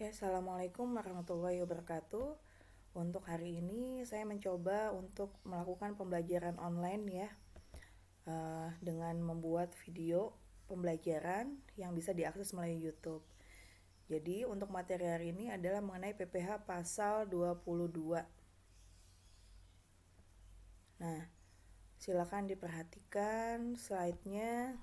Ya, Assalamualaikum warahmatullahi wabarakatuh. Untuk hari ini saya mencoba untuk melakukan pembelajaran online ya, dengan membuat video pembelajaran yang bisa diakses melalui YouTube. Jadi untuk materi hari ini adalah mengenai PPh pasal 22. Nah, silakan diperhatikan slide-nya.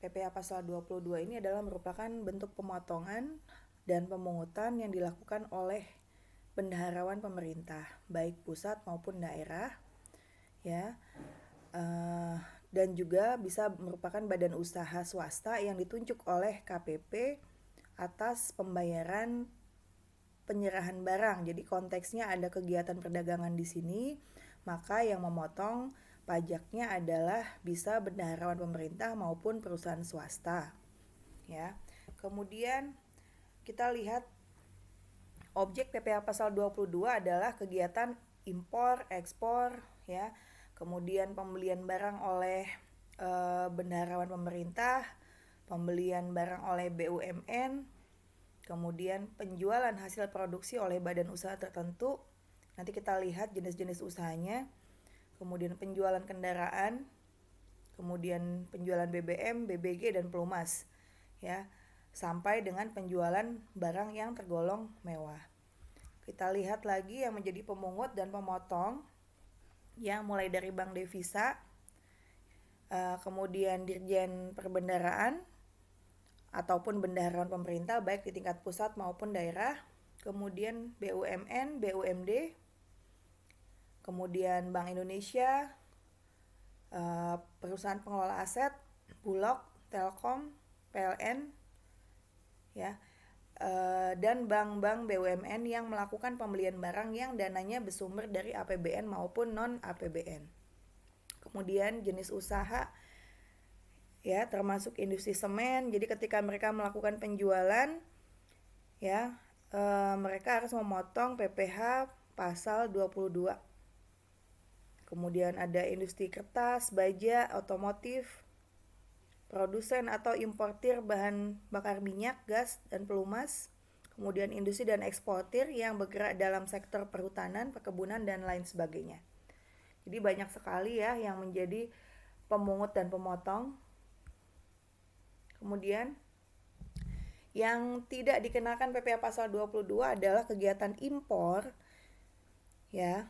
PPh pasal 22 ini adalah merupakan bentuk pemotongan dan pemungutan yang dilakukan oleh bendaharawan pemerintah, baik pusat maupun daerah, ya, dan juga bisa merupakan badan usaha swasta yang ditunjuk oleh KPP atas pembayaran penyerahan barang. Jadi konteksnya ada kegiatan perdagangan di sini, maka yang memotong pajaknya adalah bisa bendaharawan pemerintah maupun perusahaan swasta, ya. Kemudian kita lihat objek PPh pasal 22 adalah kegiatan impor, ekspor, ya. Kemudian pembelian barang oleh bendaharawan pemerintah, pembelian barang oleh BUMN, kemudian penjualan hasil produksi oleh badan usaha tertentu. Nanti kita lihat jenis-jenis usahanya. Kemudian penjualan kendaraan, kemudian penjualan BBM, BBG dan pelumas, ya, sampai dengan penjualan barang yang tergolong mewah. Kita lihat lagi yang menjadi pemungut dan pemotong, yang mulai dari Bank Devisa, kemudian Dirjen Perbendaraan ataupun bendaharawan pemerintah baik di tingkat pusat maupun daerah, kemudian BUMN, BUMD, kemudian Bank Indonesia, perusahaan pengelola aset, Bulog, Telkom, PLN, ya, dan bank-bank BUMN yang melakukan pembelian barang yang dananya bersumber dari APBN maupun non APBN. Kemudian jenis usaha, ya, termasuk industri semen. Jadi ketika mereka melakukan penjualan, ya, mereka harus memotong PPh pasal 22. Kemudian ada industri kertas, baja, otomotif, produsen atau importir bahan bakar minyak, gas, dan pelumas. Kemudian industri dan eksportir yang bergerak dalam sektor perhutanan, perkebunan, dan lain sebagainya. Jadi banyak sekali ya yang menjadi pemungut dan pemotong. Kemudian yang tidak dikenakan PPh pasal 22 adalah kegiatan impor, ya.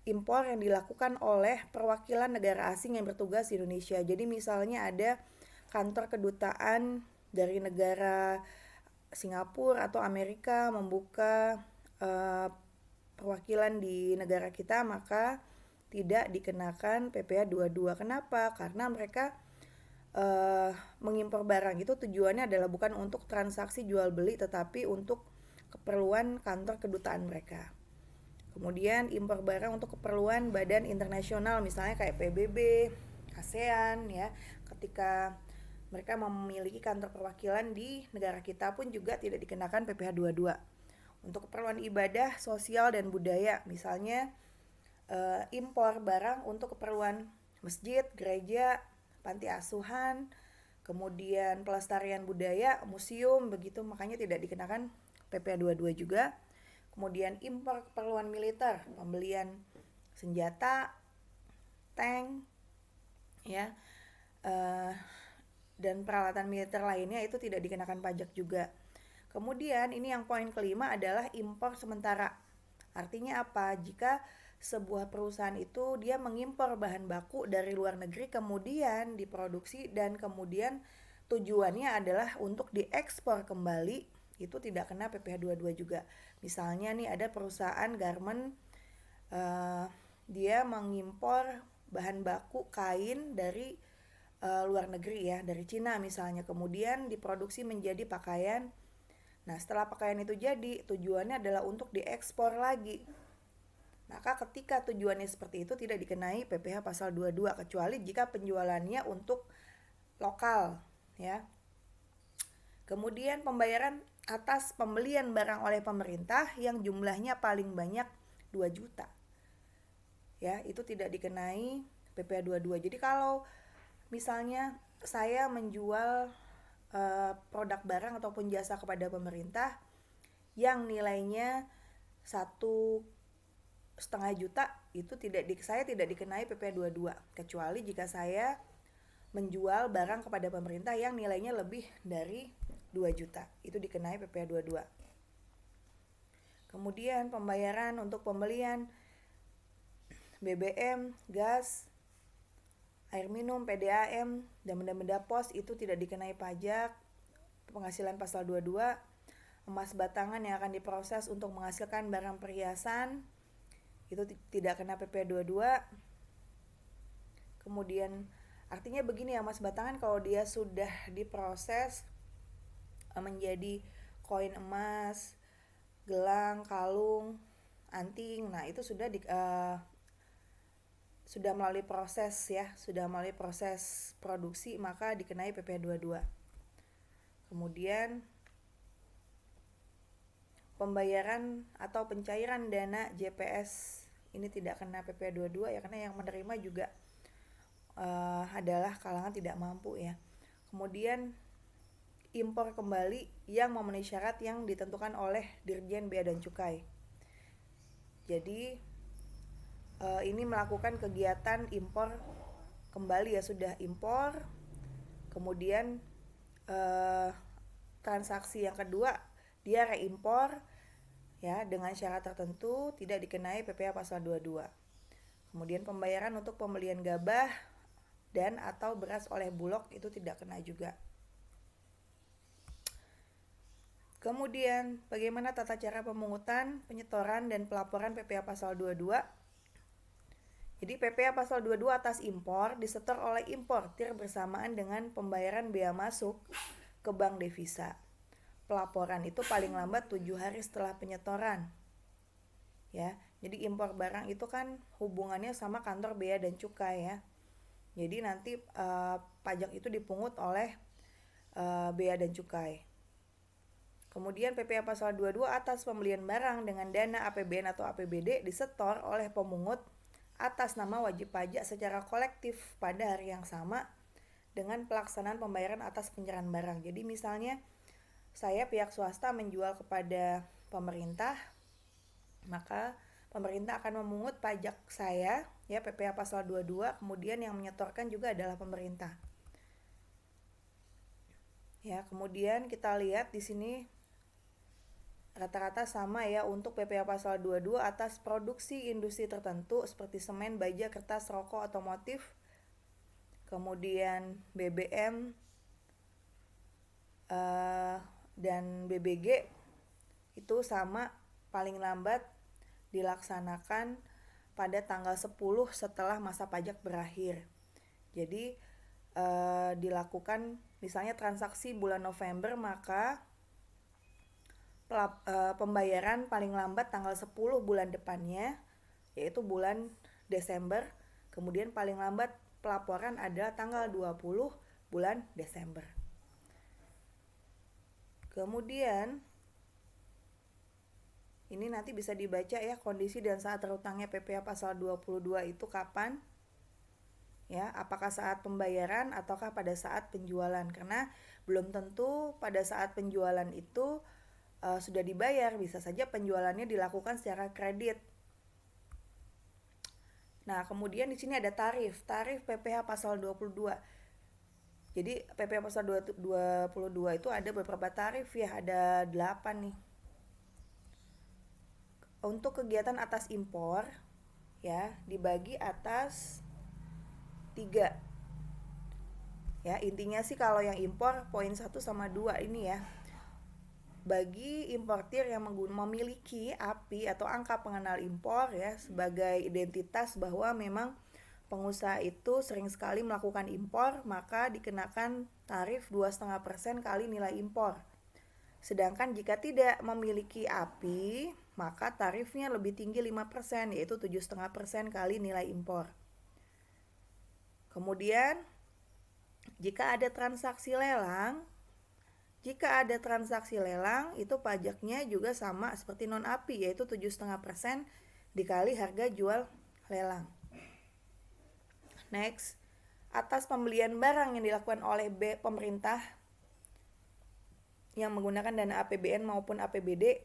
Impor yang dilakukan oleh perwakilan negara asing yang bertugas di Indonesia. Jadi misalnya ada kantor kedutaan dari negara Singapura atau Amerika membuka perwakilan di negara kita, maka tidak dikenakan PPh 22. Kenapa? Karena mereka mengimpor barang itu tujuannya adalah bukan untuk transaksi jual beli, tetapi untuk keperluan kantor kedutaan mereka. Kemudian impor barang untuk keperluan badan internasional, misalnya kayak PBB, ASEAN, ya. Ketika mereka memiliki kantor perwakilan di negara kita pun juga tidak dikenakan PPh 22. Untuk keperluan ibadah, sosial, dan budaya, misalnya impor barang untuk keperluan masjid, gereja, panti asuhan, kemudian pelestarian budaya, museum, begitu, makanya tidak dikenakan PPh 22 juga. Kemudian impor keperluan militer, pembelian senjata, tank, ya, dan peralatan militer lainnya itu tidak dikenakan pajak juga. Kemudian ini yang poin kelima adalah impor sementara. Artinya apa? Jika sebuah perusahaan itu dia mengimpor bahan baku dari luar negeri, kemudian diproduksi dan kemudian tujuannya adalah untuk diekspor kembali, itu tidak kena PPh 22 juga. Misalnya nih ada perusahaan garment, dia mengimpor bahan baku kain dari luar negeri, ya, dari Cina misalnya, kemudian diproduksi menjadi pakaian. Nah, setelah pakaian itu jadi, tujuannya adalah untuk diekspor lagi. Maka ketika tujuannya seperti itu tidak dikenai PPh pasal 22 kecuali jika penjualannya untuk lokal, ya. Kemudian pembayaran atas pembelian barang oleh pemerintah yang jumlahnya paling banyak 2 juta. Ya, itu tidak dikenai PPh 22. Jadi kalau misalnya saya menjual produk barang ataupun jasa kepada pemerintah yang nilainya 1,5 juta, itu saya tidak dikenai PPh 22, kecuali jika saya menjual barang kepada pemerintah yang nilainya lebih dari 2 juta, itu dikenai PPh 22. Kemudian pembayaran untuk pembelian BBM, gas, air minum, PDAM, dan benda-benda pos itu tidak dikenai pajak penghasilan pasal 22. Emas batangan yang akan diproses untuk menghasilkan barang perhiasan itu tidak kena PPh 22. Kemudian artinya begini ya, emas batangan kalau dia sudah diproses menjadi koin emas, gelang, kalung, anting, nah itu sudah melalui proses ya, sudah melalui proses produksi, maka dikenai PPh 22. Kemudian pembayaran atau pencairan dana JPS ini tidak kena PPh 22 ya, karena yang menerima juga adalah kalangan tidak mampu ya. Kemudian impor kembali yang memenuhi syarat yang ditentukan oleh Dirjen Bea dan Cukai. Jadi ini melakukan kegiatan impor kembali ya, sudah impor, kemudian transaksi yang kedua dia reimpor ya dengan syarat tertentu, tidak dikenai PPh pasal 22. Kemudian pembayaran untuk pembelian gabah dan atau beras oleh Bulog itu tidak kena juga. Kemudian bagaimana tata cara pemungutan, penyetoran, dan pelaporan PPh pasal 22? Jadi PPh pasal 22 atas impor disetor oleh importir bersamaan dengan pembayaran bea masuk ke bank devisa. Pelaporan itu paling lambat 7 hari setelah penyetoran. Ya, jadi impor barang itu kan hubungannya sama kantor bea dan cukai ya. Jadi nanti pajak itu dipungut oleh bea dan cukai. Kemudian PPh pasal 22 atas pembelian barang dengan dana APBN atau APBD disetor oleh pemungut atas nama wajib pajak secara kolektif pada hari yang sama dengan pelaksanaan pembayaran atas penyerahan barang. Jadi misalnya saya pihak swasta menjual kepada pemerintah, maka pemerintah akan memungut pajak saya ya, PPh pasal 22, kemudian yang menyetorkan juga adalah pemerintah. Ya, kemudian kita lihat di sini rata-rata sama ya untuk PPh pasal 22 atas produksi industri tertentu seperti semen, baja, kertas, rokok, otomotif. Kemudian BBM dan BBG itu sama, paling lambat dilaksanakan pada tanggal 10 setelah masa pajak berakhir. Jadi dilakukan misalnya transaksi bulan November, maka pembayaran paling lambat tanggal 10 bulan depannya, yaitu bulan Desember. Kemudian paling lambat pelaporan adalah tanggal 20 bulan Desember. Kemudian ini nanti bisa dibaca ya, kondisi dan saat terutangnya PPh pasal 22 itu kapan? Ya, apakah saat pembayaran ataukah pada saat penjualan? Karena belum tentu pada saat penjualan itu sudah dibayar, bisa saja penjualannya dilakukan secara kredit. Nah, kemudian di sini ada tarif PPh pasal 22. Jadi PPh pasal 22 itu ada beberapa tarif ya, ada 8 nih. Untuk kegiatan atas impor ya, dibagi atas 3. Ya, intinya sih kalau yang impor poin 1 sama 2 ini ya. Bagi importir yang memiliki API atau angka pengenal impor ya sebagai identitas bahwa memang pengusaha itu sering sekali melakukan impor, maka dikenakan tarif 2,5% kali nilai impor. Sedangkan jika tidak memiliki API, maka tarifnya lebih tinggi 5%, yaitu 7,5% kali nilai impor. Kemudian jika ada transaksi lelang, itu pajaknya juga sama seperti non-API, yaitu 7,5% dikali harga jual lelang. Next, atas pembelian barang yang dilakukan oleh pemerintah yang menggunakan dana APBN maupun APBD,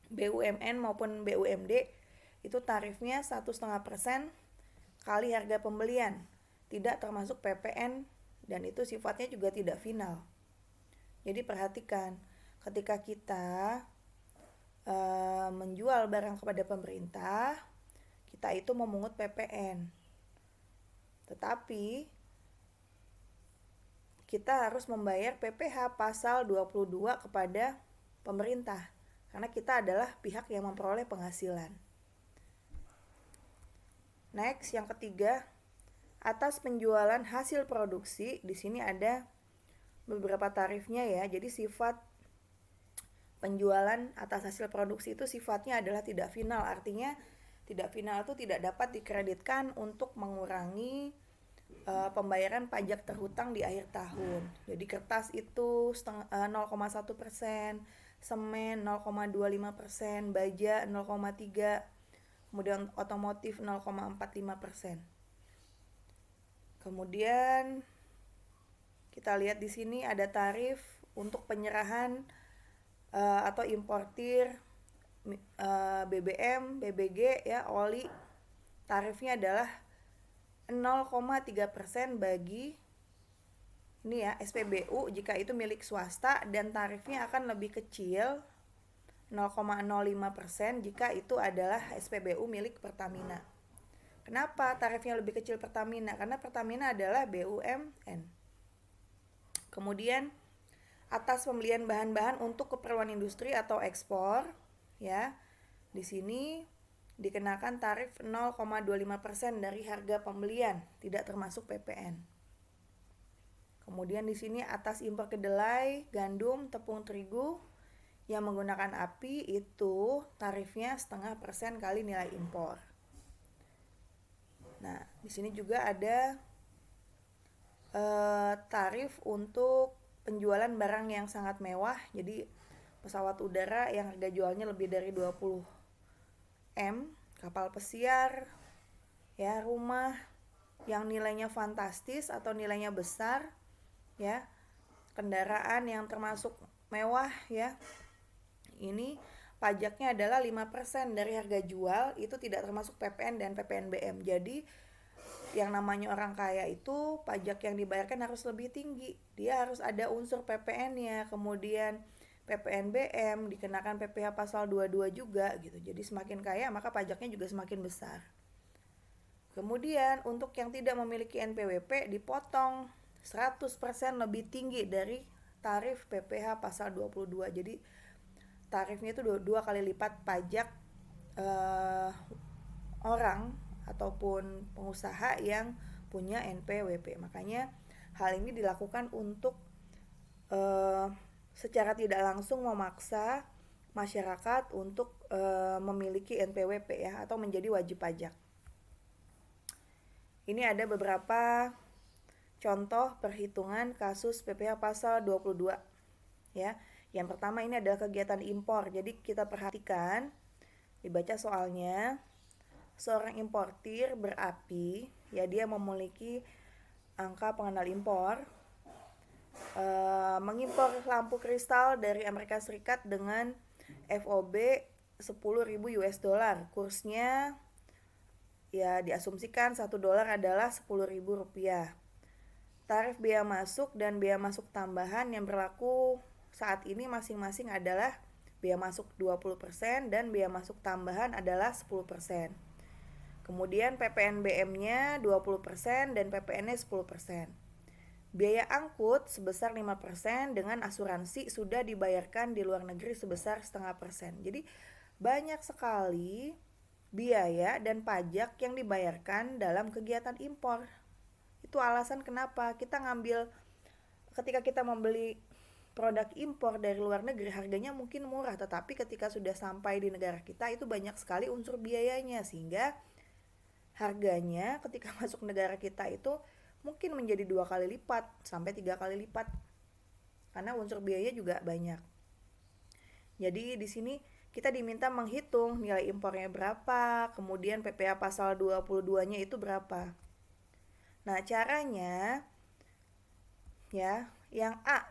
BUMN maupun BUMD, itu tarifnya 1,5% kali harga pembelian, tidak termasuk PPN, dan itu sifatnya juga tidak final. Jadi perhatikan, ketika kita menjual barang kepada pemerintah, kita itu memungut PPN. Tetapi kita harus membayar PPh pasal 22 kepada pemerintah, karena kita adalah pihak yang memperoleh penghasilan. Next, yang ketiga, atas penjualan hasil produksi. Di sini ada beberapa tarifnya ya. Jadi sifat penjualan atas hasil produksi itu sifatnya adalah tidak final. Artinya tidak final itu tidak dapat dikreditkan untuk mengurangi pembayaran pajak terhutang di akhir tahun. Jadi kertas itu 0,1%, semen 0,25%, baja 0,3%, kemudian otomotif 0,45%. Kemudian kita lihat di sini ada tarif untuk penyerahan atau importir BBM, BBG ya, oli. Tarifnya adalah 0,3% bagi ini ya SPBU jika itu milik swasta, dan tarifnya akan lebih kecil 0,05% jika itu adalah SPBU milik Pertamina. Kenapa tarifnya lebih kecil Pertamina? Karena Pertamina adalah BUMN. Kemudian atas pembelian bahan-bahan untuk keperluan industri atau ekspor ya. Di sini dikenakan tarif 0,25% dari harga pembelian, tidak termasuk PPN. Kemudian di sini atas impor kedelai, gandum, tepung terigu yang menggunakan API itu tarifnya 0,5% kali nilai impor. Nah, di sini juga ada tarif untuk penjualan barang yang sangat mewah. Jadi pesawat udara yang harga jualnya lebih dari 20 M, kapal pesiar, ya, rumah yang nilainya fantastis atau nilainya besar, ya, kendaraan yang termasuk mewah, ya. Ini pajaknya adalah 5% dari harga jual, itu tidak termasuk PPN dan PPNBM. Jadi yang namanya orang kaya itu pajak yang dibayarkan harus lebih tinggi. Dia harus ada unsur PPN-nya, kemudian PPNBM, dikenakan PPh pasal 22 juga gitu. Jadi semakin kaya maka pajaknya juga semakin besar. Kemudian untuk yang tidak memiliki NPWP dipotong 100% lebih tinggi dari tarif PPh pasal 22. Jadi tarifnya itu dua kali lipat pajak orang ataupun pengusaha yang punya NPWP. Makanya hal ini dilakukan untuk secara tidak langsung memaksa masyarakat untuk memiliki NPWP ya, atau menjadi wajib pajak. Ini ada beberapa contoh perhitungan kasus PPh pasal 22 ya. Yang pertama ini adalah kegiatan impor. Jadi kita perhatikan, dibaca soalnya. Seorang importir berapi ya, dia memiliki angka pengenal impor, mengimpor lampu kristal dari Amerika Serikat dengan FOB 10.000 US dollar. Kursnya ya diasumsikan 1 dolar adalah 10.000 rupiah. Tarif biaya masuk dan biaya masuk tambahan yang berlaku saat ini masing-masing adalah biaya masuk 20% dan biaya masuk tambahan adalah 10%. Kemudian PPNBM-nya 20% dan PPN-nya 10%. Biaya angkut sebesar 5% dengan asuransi sudah dibayarkan di luar negeri sebesar 0,5%. Jadi banyak sekali biaya dan pajak yang dibayarkan dalam kegiatan impor. Itu alasan kenapa kita ketika kita membeli produk impor dari luar negeri harganya mungkin murah, tetapi ketika sudah sampai di negara kita itu banyak sekali unsur biayanya, sehingga harganya ketika masuk negara kita itu mungkin menjadi 2 kali lipat sampai 3 kali lipat karena unsur biaya juga banyak. Jadi di sini kita diminta menghitung nilai impornya berapa, kemudian PPh pasal 22-nya itu berapa. Nah, caranya ya, yang A,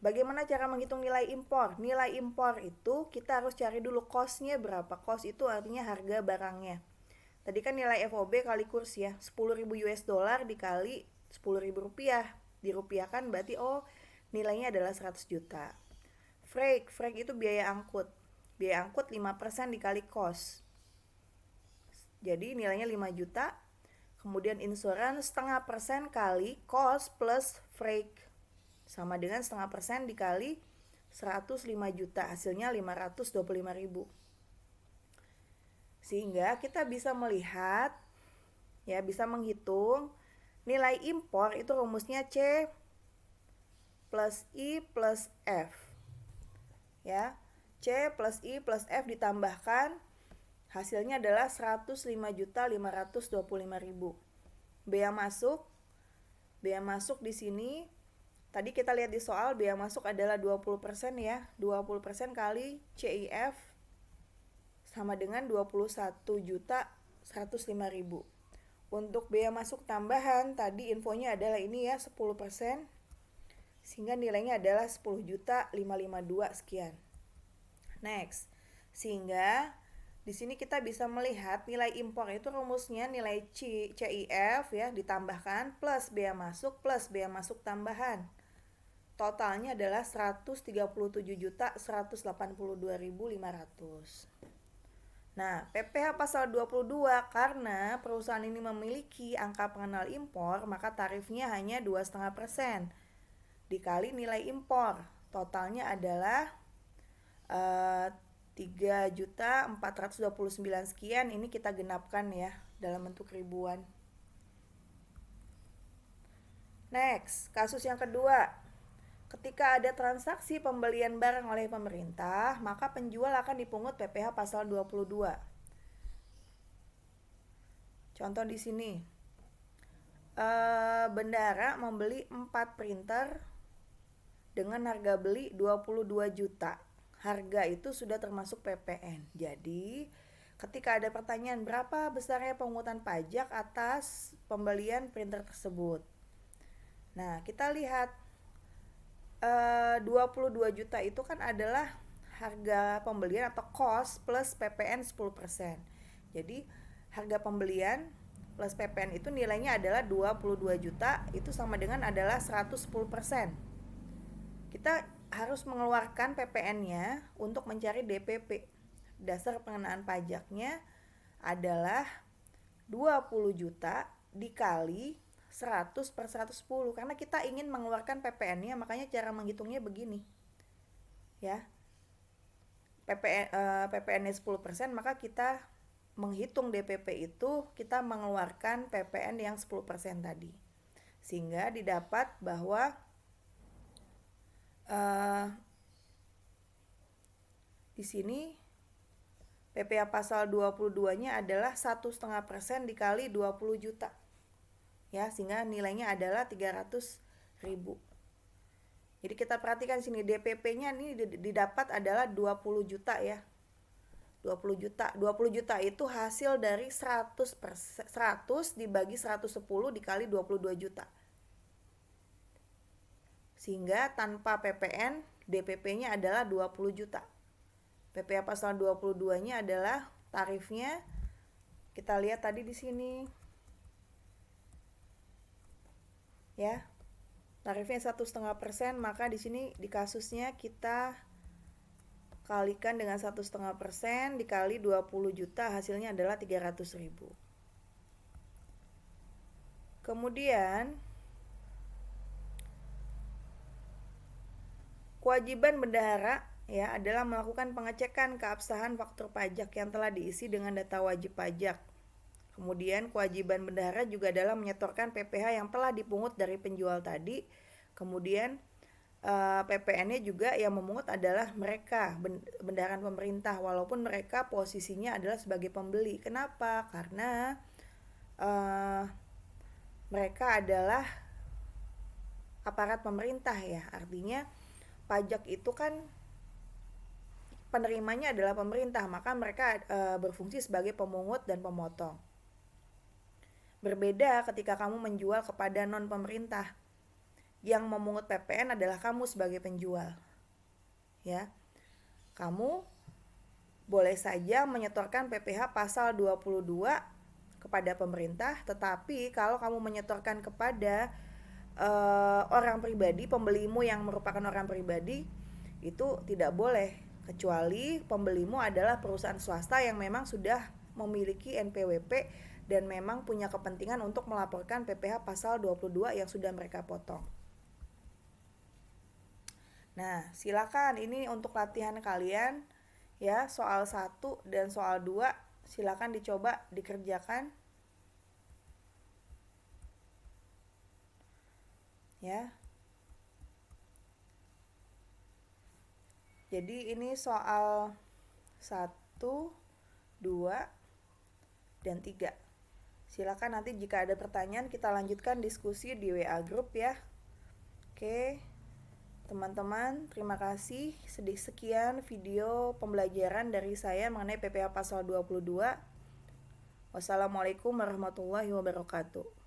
Bagaimana cara menghitung nilai impor? Nilai impor itu kita harus cari dulu cost-nya berapa. Cost itu artinya harga barangnya. Tadi kan nilai FOB kali kurs ya, 10.000 US dollar dikali 10.000 rupiah. Dirupiahkan berarti nilainya adalah 100 juta. Freight itu biaya angkut. Biaya angkut 5% dikali cost. Jadi nilainya 5 juta. Kemudian insurance 0,5% kali cost plus freight. Sama dengan 0,5% dikali 105 juta, hasilnya 525.000. Sehingga kita bisa melihat, ya, bisa menghitung nilai impor itu rumusnya C plus I plus F. Ya, C plus I plus F ditambahkan, hasilnya adalah 105.525.000. Bea masuk di sini. Tadi kita lihat di soal bea masuk adalah 20% ya. 20% kali CIF sama dengan 21.105.000. Untuk bea masuk tambahan tadi infonya adalah ini ya, 10%. Sehingga nilainya adalah 10.552 sekian. Next. Sehingga di sini kita bisa melihat nilai impor itu rumusnya nilai CIF ya ditambahkan plus bea masuk tambahan. Totalnya adalah 137.182.500. Nah, PPh pasal 22 karena perusahaan ini memiliki angka pengenal impor, maka tarifnya hanya 2,5% dikali nilai impor. Totalnya adalah 3.429 sekian. Ini kita genapkan ya dalam bentuk ribuan. Next, kasus yang kedua. Ketika ada transaksi pembelian barang oleh pemerintah, maka penjual akan dipungut PPh pasal 22. Contoh di sini. Bendahara membeli 4 printer dengan harga beli 22 juta. Harga itu sudah termasuk PPN. Jadi, ketika ada pertanyaan berapa besarnya pungutan pajak atas pembelian printer tersebut. Nah, kita lihat 22 juta itu kan adalah harga pembelian atau cost plus PPN 10%. Jadi harga pembelian plus PPN itu nilainya adalah 22 juta, itu sama dengan adalah 110%. Kita harus mengeluarkan PPN-nya untuk mencari DPP. Dasar pengenaan pajaknya adalah 20 juta dikali 100 per 110, karena kita ingin mengeluarkan PPN-nya, makanya cara menghitungnya begini ya. PPN-nya 10%, maka kita menghitung DPP itu kita mengeluarkan PPN yang 10% tadi, sehingga didapat bahwa di sini PPh pasal 22-nya adalah 1,5% dikali 20 juta. Ya, sehingga nilainya adalah 300.000. Jadi kita perhatikan sini DPP-nya ini didapat adalah 20 juta ya. 20 juta itu hasil dari 100 dibagi 110 dikali 22 juta. Sehingga tanpa PPN DPP-nya adalah 20 juta. PPh pasal 22-nya adalah tarifnya, kita lihat tadi di sini. Ya, tarifnya 1,5%, maka di sini di kasusnya kita kalikan dengan 1,5% dikali 20 juta, hasilnya adalah 300.000. Kemudian kewajiban bendahara ya adalah melakukan pengecekan keabsahan faktur pajak yang telah diisi dengan data wajib pajak. Kemudian kewajiban bendahara juga adalah menyetorkan PPh yang telah dipungut dari penjual tadi. Kemudian PPN-nya juga yang memungut adalah mereka, bendaharaan pemerintah, walaupun mereka posisinya adalah sebagai pembeli. Kenapa? Karena mereka adalah aparat pemerintah ya. Artinya pajak itu kan penerimanya adalah pemerintah, maka mereka berfungsi sebagai pemungut dan pemotong. Berbeda ketika kamu menjual kepada non-pemerintah. Yang memungut PPN adalah kamu sebagai penjual. Ya. Kamu boleh saja menyetorkan PPh pasal 22 kepada pemerintah, tetapi kalau kamu menyetorkan kepada orang pribadi, pembelimu yang merupakan orang pribadi, itu tidak boleh, kecuali pembelimu adalah perusahaan swasta yang memang sudah memiliki NPWP dan memang punya kepentingan untuk melaporkan PPh pasal 22 yang sudah mereka potong. Nah, silakan ini untuk latihan kalian ya, soal 1 dan soal 2 silakan dicoba dikerjakan. Ya. Jadi ini soal 1, 2, dan 3. Silakan nanti jika ada pertanyaan kita lanjutkan diskusi di WA group ya. Oke. Teman-teman, terima kasih. Sekian video pembelajaran dari saya mengenai PPh pasal 22. Wassalamualaikum warahmatullahi wabarakatuh.